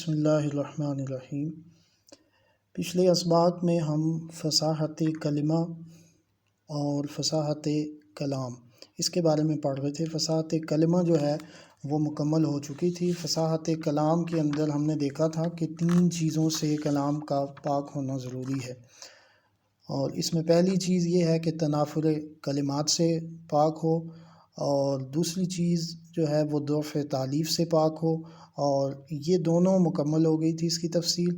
بسم اللہ الرحمن الرحیم۔ پچھلے اسباق میں ہم فصاحت کلمہ اور فصاحت کلام اس کے بارے میں پڑھ رہے تھے۔ فصاحت کلمہ جو ہے وہ مکمل ہو چکی تھی۔ فصاحت کلام کے اندر ہم نے دیکھا تھا کہ 3 چیزوں سے کلام کا پاک ہونا ضروری ہے، اور اس میں پہلی چیز یہ ہے کہ تنافر کلمات سے پاک ہو، اور دوسری چیز جو ہے وہ ضعف تالیف سے پاک ہو، اور یہ دونوں مکمل ہو گئی تھی اس کی تفصیل۔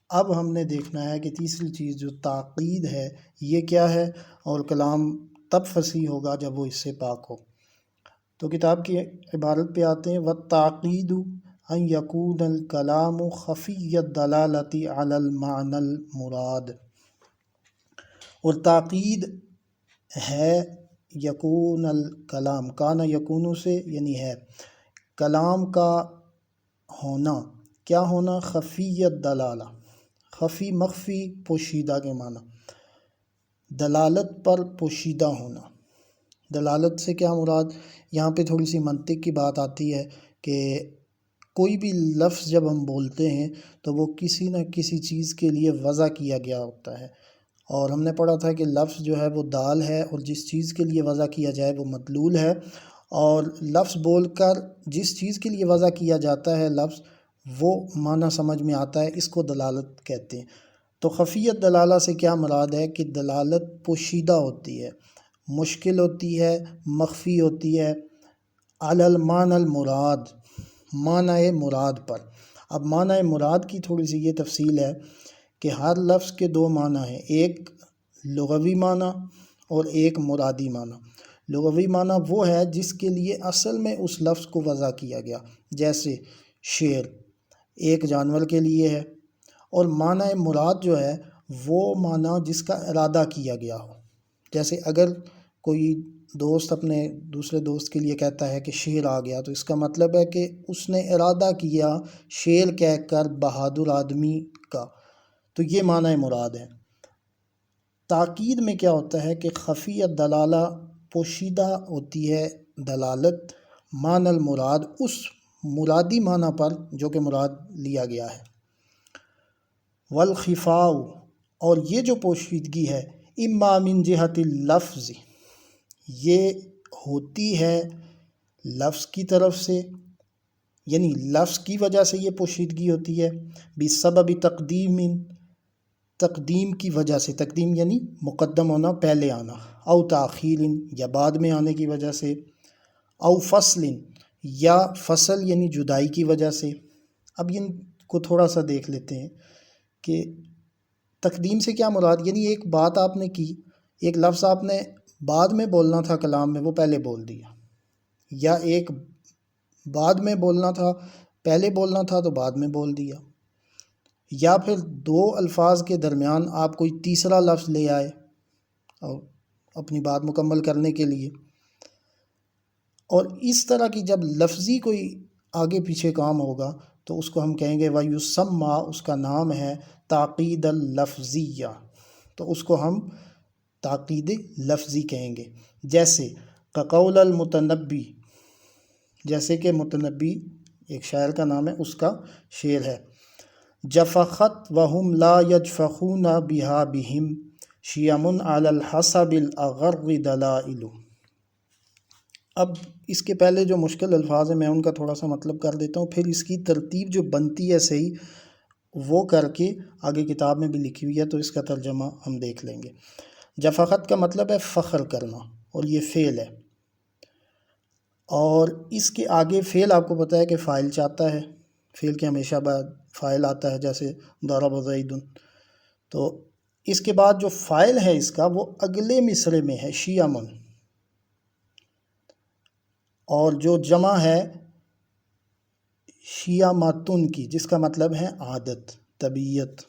اب ہم نے دیکھنا ہے کہ تیسری چیز جو تعقید ہے یہ کیا ہے، اور کلام تب فصیح ہوگا جب وہ اس سے پاک ہو۔ تو کتاب کی عبارت پہ آتے ہیں۔ وَالتَّعْقِيدُ أَن يَكُونَ الْكَلَامُ خَفِيَّ الدَّلَالَةِ عَلَى الْمَعْنَى الْمُرَادِ، اور تعقید ہے یکون الکلام، کانا یکونو سے یعنی ہے کلام کا ہونا، کیا ہونا؟ خفی الدلالہ، خفی مخفی پوشیدہ کے معنی، دلالت پر پوشیدہ ہونا۔ دلالت سے کیا مراد؟ یہاں پہ تھوڑی سی منطق کی بات آتی ہے کہ کوئی بھی لفظ جب ہم بولتے ہیں تو وہ کسی نہ کسی چیز کے لیے وضع کیا گیا ہوتا ہے، اور ہم نے پڑھا تھا کہ لفظ جو ہے وہ دال ہے، اور جس چیز کے لیے وضع کیا جائے وہ مدلول ہے، اور لفظ بول کر جس چیز کے لیے وضع کیا جاتا ہے لفظ وہ معنی سمجھ میں آتا ہے، اس کو دلالت کہتے ہیں۔ تو خفیت دلالہ سے کیا مراد ہے کہ دلالت پوشیدہ ہوتی ہے، مشکل ہوتی ہے، مخفی ہوتی ہے، علی المعنی المراد، معنی مراد پر۔ اب معنی مراد کی تھوڑی سی یہ تفصیل ہے کہ ہر لفظ کے 2 معنی ہیں، ایک لغوی معنی اور ایک مرادی معنی۔ لغوی معنی وہ ہے جس کے لیے اصل میں اس لفظ کو وضع کیا گیا، جیسے شیر ایک جانور کے لیے ہے، اور معنی مراد جو ہے وہ معنی جس کا ارادہ کیا گیا ہو۔ جیسے اگر کوئی دوست اپنے دوسرے دوست کے لیے کہتا ہے کہ شیر آ گیا، تو اس کا مطلب ہے کہ اس نے ارادہ کیا شیر کہہ کر بہادر آدمی کا، تو یہ معنی مراد ہے۔ تاکید میں کیا ہوتا ہے کہ خفی الدلالہ، پوشیدہ ہوتی ہے دلالت، معنی المراد، اس مرادی معنی پر جو کہ مراد لیا گیا ہے۔ والخفاء، اور یہ جو پوشیدگی ہے، اما من جہت اللفظ، یہ ہوتی ہے لفظ کی طرف سے، یعنی لفظ کی وجہ سے یہ پوشیدگی ہوتی ہے، بسبب تقدیم کی وجہ سے، تقدیم یعنی مقدم ہونا، پہلے آنا، او تاخیر یا بعد میں آنے کی وجہ سے، او فصل یا فصل یعنی جدائی کی وجہ سے۔ اب ان کو تھوڑا سا دیکھ لیتے ہیں کہ تقدیم سے کیا مراد، یعنی ایک بات آپ نے کی، ایک لفظ آپ نے بعد میں بولنا تھا کلام میں، وہ پہلے بول دیا، یا ایک بعد میں بولنا تھا، پہلے بولنا تھا تو بعد میں بول دیا، یا پھر 2 الفاظ کے درمیان آپ کوئی تیسرا لفظ لے آئے اور اپنی بات مکمل کرنے کے لیے۔ اور اس طرح کی جب لفظی کوئی آگے پیچھے کام ہوگا تو اس کو ہم کہیں گے وَيُسَمَّى، اس کا نام ہے تعقید اللفظیہ، تو اس کو ہم تعقید لفظی کہیں گے۔ جیسے قول المتنبی، جیسے کہ متنبی ایک شاعر کا نام ہے، اس کا شعر ہے، جفخت وہم لا یجفخون بہا بہم شیم علی الحسب الاغر دلائل۔ اب اس کے پہلے جو مشکل الفاظ ہیں میں ان کا تھوڑا سا مطلب کر دیتا ہوں، پھر اس کی ترتیب جو بنتی ہے صحیح وہ کر کے آگے کتاب میں بھی لکھی ہوئی ہے تو اس کا ترجمہ ہم دیکھ لیں گے۔ جفخت کا مطلب ہے فخر کرنا، اور یہ فعل ہے، اور اس کے آگے فعل آپ کو پتہ ہے کہ فاعل چاہتا ہے، فعل کے ہمیشہ بعد فاعل آتا ہے، جیسے ضرب زید، تو اس کے بعد جو فاعل ہے اس کا وہ اگلے مصرے میں ہے شیامن، اور جو جمع ہے شیاماتن کی، جس کا مطلب ہے عادت، طبیعت۔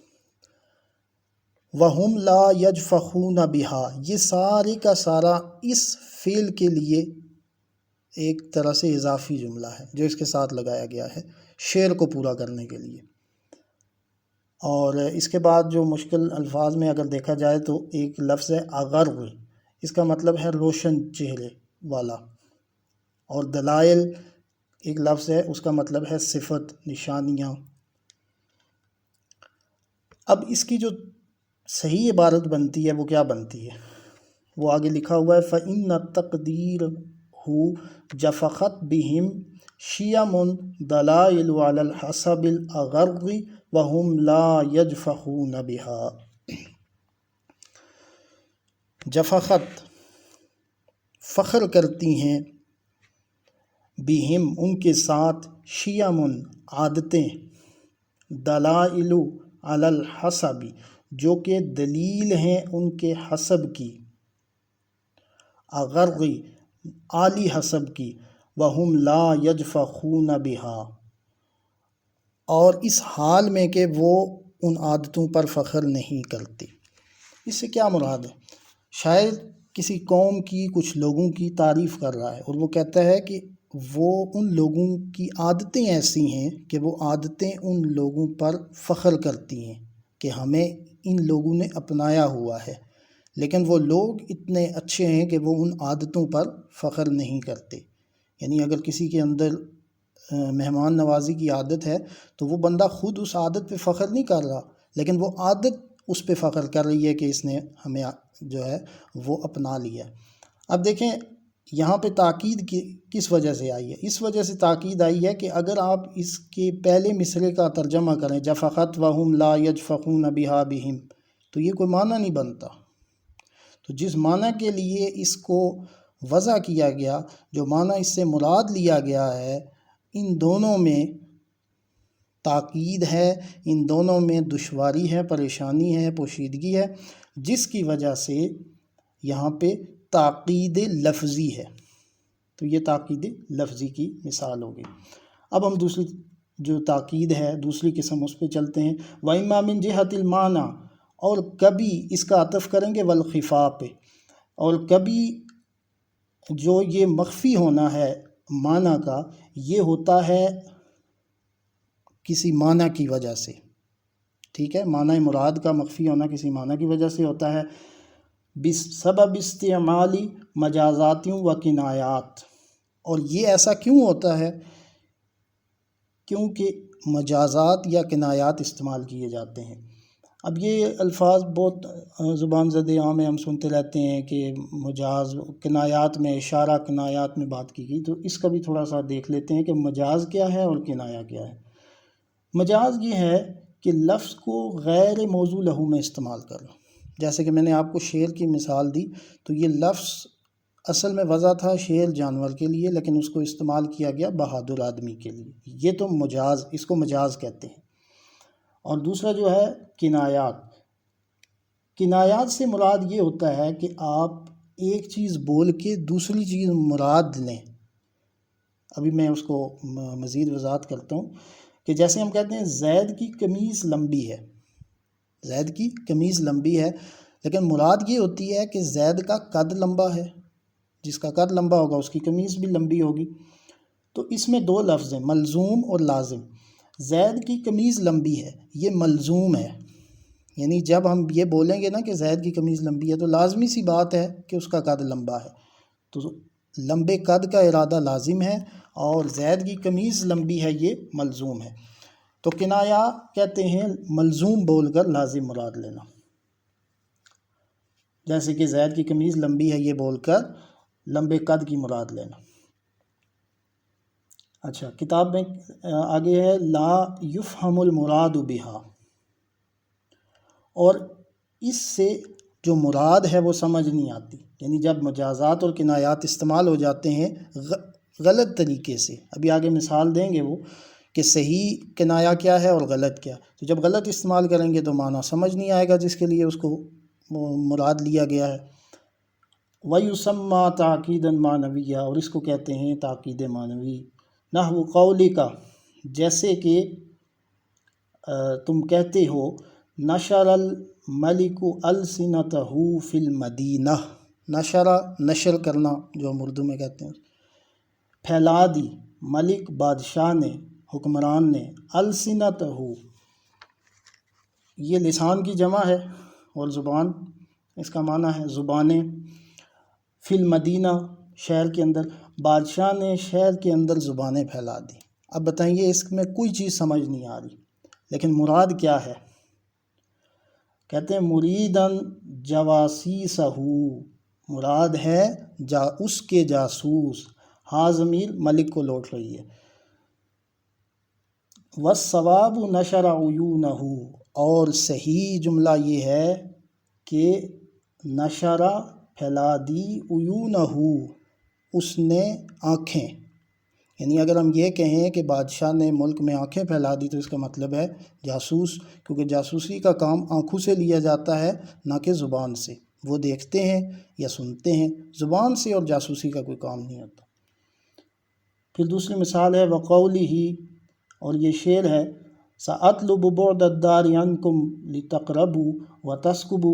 وہم لا یجفخون بہا، یہ سارے کا سارا اس فعل کے لیے ایک طرح سے اضافی جملہ ہے جو اس کے ساتھ لگایا گیا ہے شعر کو پورا کرنے کے لیے۔ اور اس کے بعد جو مشکل الفاظ میں اگر دیکھا جائے تو ایک لفظ ہے اغر، اس کا مطلب ہے روشن چہرے والا، اور دلائل ایک لفظ ہے، اس کا مطلب ہے صفت، نشانیاں۔ اب اس کی جو صحیح عبارت بنتی ہے وہ کیا بنتی ہے؟ وہ آگے لکھا ہوا ہے فَإِنَّ تَقْدِيرَهُ جَفَقَتْ بِهِمْ شِيَمٌ دَلَائِلُ عَلَى الْحَسَبِ الْأَغَرِّ وَهُمْ لَا يَجْفَخُونَ بِهَا۔ جفقت فخر کرتی ہیں، بہم ان کے ساتھ، شیام عادتیں، دلائل علی الحسب جو کہ دلیل ہیں ان کے حسب کی، اغرغی عالی حسب کی، وہم لا یجفخون بہا اور اس حال میں کہ وہ ان عادتوں پر فخر نہیں کرتے۔ اس سے کیا مراد ہے؟ شاعر کسی قوم کی، کچھ لوگوں کی تعریف کر رہا ہے اور وہ کہتا ہے کہ وہ ان لوگوں کی عادتیں ایسی ہیں کہ وہ عادتیں ان لوگوں پر فخر کرتی ہیں کہ ہمیں ان لوگوں نے اپنایا ہوا ہے، لیکن وہ لوگ اتنے اچھے ہیں کہ وہ ان عادتوں پر فخر نہیں کرتے۔ یعنی اگر کسی کے اندر مہمان نوازی کی عادت ہے تو وہ بندہ خود اس عادت پہ فخر نہیں کر رہا، لیکن وہ عادت اس پہ فخر کر رہی ہے کہ اس نے ہمیں جو ہے وہ اپنا لیا۔ اب دیکھیں یہاں پہ تاکید کس وجہ سے آئی ہے؟ اس وجہ سے تاکید آئی ہے کہ اگر آپ اس کے پہلے مصرعے کا ترجمہ کریں جفقت وہم لا یجفخون بہا بہم، تو یہ کوئی معنی نہیں بنتا۔ تو جس معنی کے لیے اس کو وضع کیا گیا، جو معنی اس سے مراد لیا گیا ہے، ان دونوں میں تاکید ہے، ان دونوں میں دشواری ہے، پریشانی ہے، پوشیدگی ہے، جس کی وجہ سے یہاں پہ تاکید لفظی ہے۔ تو یہ تاکید لفظی کی مثال ہوگی۔ اب ہم دوسری جو تاکید ہے، دوسری قسم اس پہ چلتے ہیں۔ وَإِمَّا مِن جِهَةِ الْمَعْنَى، اور کبھی اس کا عطف کریں گے والخفا پہ، اور کبھی جو یہ مخفی ہونا ہے معنی کا، یہ ہوتا ہے کسی معنی کی وجہ سے، ٹھیک ہے، معنی مراد کا مخفی ہونا کسی معنی کی وجہ سے ہوتا ہے، بسبب استعمال مجازاتیوں و کنایات، اور یہ ایسا کیوں ہوتا ہے؟ کیونکہ مجازات یا کنایات استعمال کیے جاتے ہیں۔ اب یہ الفاظ بہت زبان زد عام میں ہم سنتے رہتے ہیں کہ مجاز، کنایات میں، اشارہ کنایات میں بات کی گئی، تو اس کا بھی تھوڑا سا دیکھ لیتے ہیں کہ مجاز کیا ہے اور کنایا کیا ہے۔ مجاز یہ ہے کہ لفظ کو غیر موضوع لہو میں استعمال کرنا، جیسے کہ میں نے آپ کو شیر کی مثال دی، تو یہ لفظ اصل میں وضع تھا شیر جانور کے لیے، لیکن اس کو استعمال کیا گیا بہادر آدمی کے لیے، یہ تو مجاز، اس کو مجاز کہتے ہیں۔ اور دوسرا جو ہے کنایات، کنایات سے مراد یہ ہوتا ہے کہ آپ ایک چیز بول کے دوسری چیز مراد لیں۔ ابھی میں اس کو مزید وضاحت کرتا ہوں کہ جیسے ہم کہتے ہیں زید کی قمیض لمبی ہے، زید کی قمیض لمبی ہے، لیکن مراد یہ ہوتی ہے کہ زید کا قد لمبا ہے، جس کا قد لمبا ہوگا اس کی قمیض بھی لمبی ہوگی۔ تو اس میں دو لفظ ہیں، ملزوم اور لازم۔ زید کی قمیض لمبی ہے، یہ ملزوم ہے، یعنی جب ہم یہ بولیں گے نا کہ زید کی قمیض لمبی ہے تو لازمی سی بات ہے کہ اس کا قد لمبا ہے، تو لمبے قد کا ارادہ لازم ہے، اور زید کی قمیض لمبی ہے یہ ملزوم ہے۔ تو کنایا کہتے ہیں ملزوم بول کر لازم مراد لینا، جیسے کہ زید کی قمیض لمبی ہے یہ بول کر لمبے قد کی مراد لینا۔ اچھا، کتاب میں آگے ہے لا یفہم المراد بہا، اور اس سے جو مراد ہے وہ سمجھ نہیں آتی، یعنی جب مجازات اور کنایات استعمال ہو جاتے ہیں غلط طریقے سے، ابھی آگے مثال دیں گے وہ کہ صحیح کنایا کیا ہے اور غلط کیا، تو جب غلط استعمال کریں گے تو معنی سمجھ نہیں آئے گا جس کے لیے اس کو مراد لیا گیا ہے۔ وَيُسَمَّى تَعْقِيدًا مَعْنَوِيًّا، اور اس کو کہتے ہیں تاکید معنوی، نحو قولک، جیسے کہ تم کہتے ہو نشر الملک السنتہ فی المدینہ، نشرہ نشر کرنا جو ہم اردو میں کہتے ہیں، پھیلا دی، ملک بادشاہ نے، حکمران نے، السنتہ یہ لسان کی جمع ہے اور زبان اس کا معنی ہے زبانیں، فی المدینہ شہر کے اندر، بادشاہ نے شہر کے اندر زبانیں پھیلا دی۔ اب بتائیے اس میں کوئی چیز سمجھ نہیں آ رہی، لیکن مراد کیا ہے؟ کہتے ہیں مریدن جواسیسہ، مراد ہے اس کے جاسوس، ہاں ضمیر ملک کو لوٹ رہی ہے۔ والصواب نشر عیونہ، اور صحیح جملہ یہ ہے کہ نشرہ پھیلا دی، عیونہ اس نے آنکھیں، یعنی اگر ہم یہ کہیں کہ بادشاہ نے ملک میں آنکھیں پھیلا دی تو اس کا مطلب ہے جاسوس، کیونکہ جاسوسی کا کام آنکھوں سے لیا جاتا ہے نہ کہ زبان سے، وہ دیکھتے ہیں یا سنتے ہیں، زبان سے اور جاسوسی کا کوئی کام نہیں ہوتا۔ پھر دوسری مثال ہے وقولہ، اور یہ شعر ہے سأطلب بعد الدار عنکم لتقربوا وتسکب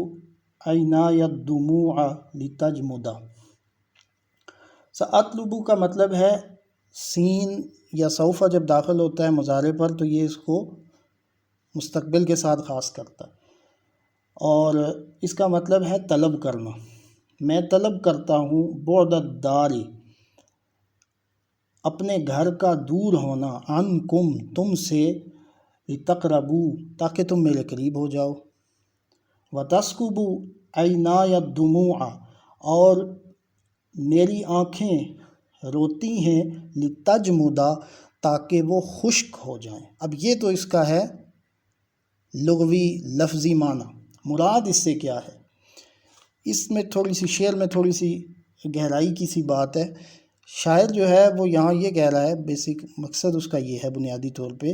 عینای الدموع لتجمدا۔ سأطلب کا مطلب ہے سین یا سوف جب داخل ہوتا ہے مضارع پر تو یہ اس کو مستقبل کے ساتھ خاص کرتا ہے، اور اس کا مطلب ہے طلب کرنا، میں طلب کرتا ہوں بعد الدار، اپنے گھر کا دور ہونا، عنکم تم سے، لتقربوا تاکہ تم میرے قریب ہو جاؤ، وتسکب عینای الدموع اور میری آنکھیں روتی ہیں، لتجمدا تاکہ وہ خشک ہو جائیں۔ اب یہ تو اس کا ہے لغوی لفظی معنی، مراد اس سے کیا ہے؟ اس میں تھوڑی سی شعر میں تھوڑی سی گہرائی کی سی بات ہے۔ شاعر جو ہے وہ یہاں یہ کہہ رہا ہے، بیسک مقصد اس کا یہ ہے بنیادی طور پہ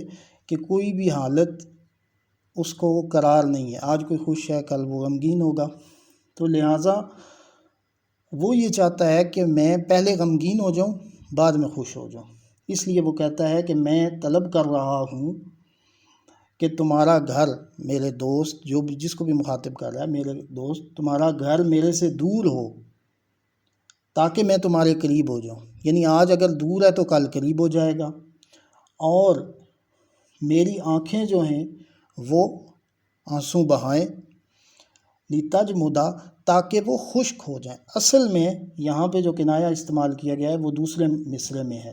کہ کوئی بھی حالت اس کو قرار نہیں ہے، آج کوئی خوش ہے کل وہ غمگین ہوگا، تو لہٰذا وہ یہ چاہتا ہے کہ میں پہلے غمگین ہو جاؤں بعد میں خوش ہو جاؤں، اس لیے وہ کہتا ہے کہ میں طلب کر رہا ہوں کہ تمہارا گھر، میرے دوست، جس کو بھی مخاطب کر رہا ہے، میرے دوست تمہارا گھر میرے سے دور ہو تاکہ میں تمہارے قریب ہو جاؤں، یعنی آج اگر دور ہے تو کل قریب ہو جائے گا، اور میری آنکھیں جو ہیں وہ آنسو بہائیں، لتجمدا تاکہ وہ خشک ہو جائیں۔ اصل میں یہاں پہ جو کنایا استعمال کیا گیا ہے وہ دوسرے مصرعے میں ہے،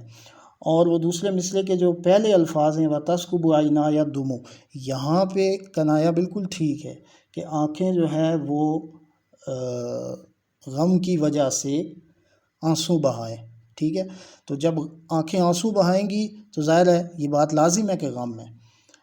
اور وہ دوسرے مصرعے کے جو پہلے الفاظ ہیں وَتَسْكُبُ عَيْنَایَ الدُّمُوعَ، یہاں پہ کنایا بالکل ٹھیک ہے کہ آنکھیں جو ہے وہ غم کی وجہ سے آنسو بہائیں، ٹھیک ہے، تو جب آنکھیں آنسو بہائیں گی تو ظاہر ہے یہ بات لازم ہے کہ غم ہے۔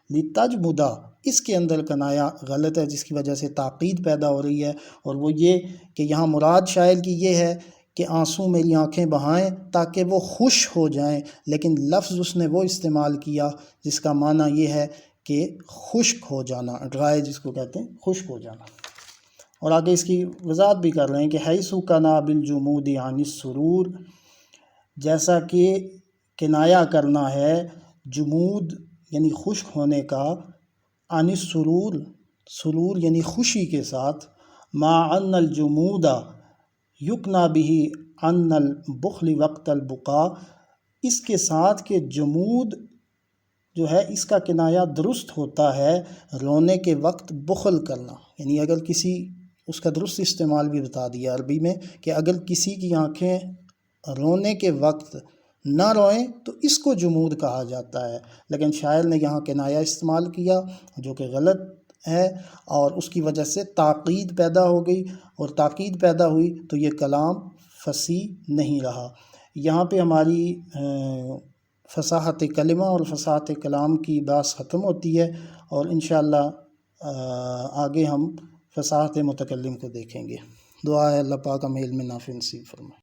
لتجمدا اس کے اندر کنایا غلط ہے، جس کی وجہ سے تاقید پیدا ہو رہی ہے، اور وہ یہ کہ یہاں مراد شاعر کی یہ ہے کہ آنسو میری آنکھیں بہائیں تاکہ وہ خوش ہو جائیں، لیکن لفظ اس نے وہ استعمال کیا جس کا معنی یہ ہے کہ خشک ہو جانا، ڈرائی جس کو کہتے ہیں، خشک ہو جانا۔ اور آگے اس کی وضاحت بھی کر رہے ہیں کہ حیث کنا بالجمود عن السرور، جیسا کہ کنایا کرنا ہے جمود یعنی خشک ہونے کا، عن السرور، سرور یعنی خوشی کے ساتھ، مع ان الجمود یکنا به عن البخل وقت البقاء، اس کے ساتھ کہ جمود جو ہے اس کا کنایا درست ہوتا ہے رونے کے وقت بخل کرنا، یعنی اگر کسی، اس کا درست استعمال بھی بتا دیا عربی میں کہ اگر کسی کی آنکھیں رونے کے وقت نہ روئیں تو اس کو جمود کہا جاتا ہے، لیکن شاعر نے یہاں کنایا استعمال کیا جو کہ غلط ہے، اور اس کی وجہ سے تاقید پیدا ہو گئی، اور تاقید پیدا ہوئی تو یہ کلام فصیح نہیں رہا۔ یہاں پہ ہماری فصاحت کلمہ اور فصاحت کلام کی بحث ختم ہوتی ہے، اور انشاءاللہ آگے ہم فصاحت متکلم کو دیکھیں گے۔ دعا ہے اللہ پاک ہمیں علم نافع نصیب فرمائے۔